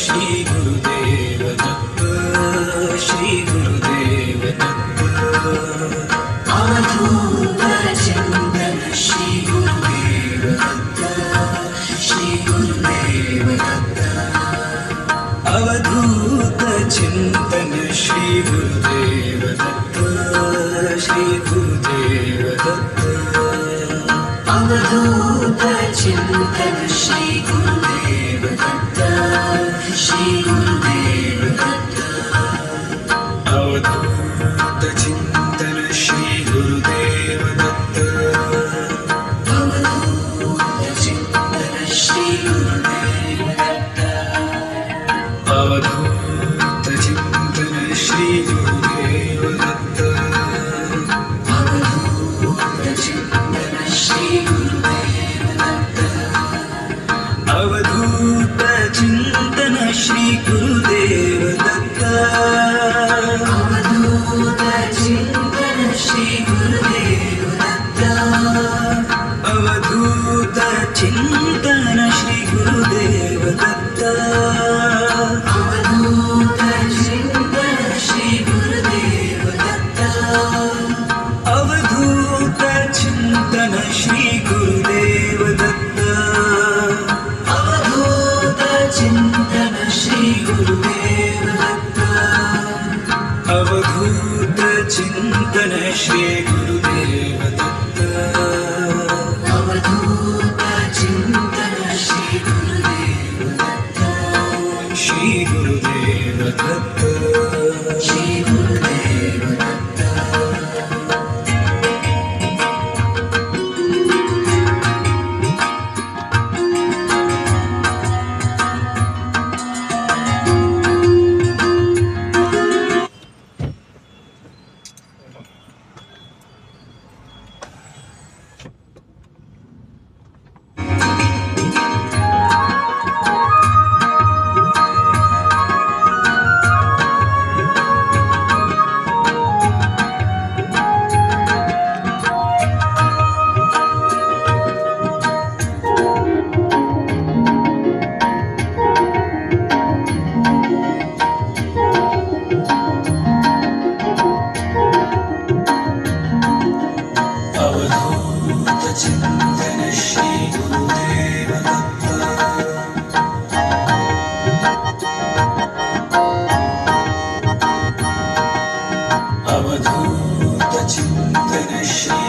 श्री गुरुदेव दत्त, श्री गुरुदेव दत्त। अवधूत चिंतन श्री गुरुदेव दत्त, श्री गुरुदेव दत्त। अवधूत चिंतन श्री गुरुदेव दत्त, श्री गुरुदेव दत्त। अवधूत चिंतन श्री गुरुदेव दत्त, श्री गुरुदेव दत्त। अवधूत चिंतन श्री गुरुदेव दत्त, अवधूत चिंतन श्री गुरुदेव दत्त। अवधूत चिंतन श्री गुरुदेव दत्त, अवधूत चिंतन श्री गुरुदेव दत्त। अवधूत चिंतन श्री गुरुदेव दत्त, अवधूत चिंतन श्री गुरुदेव दत्त। अवधूत चिंतन श्री गुरुदेव दत्त, अवधूत चिंतन श्री गुरुदेव दत्त। अवधूत चिंतन श्री गुरुदेव दत्त, अवधूत चिंतन श्री गुरुदेव दत्त। अवधूत चिंतन श्री गुरुदेव दत्त, अवधूत चिंतन श्री गुरुदेव दत्त। श्री गुरुदेव दत्त, श्री गुरुदेव दत्त। अवधूत चिंतन श्री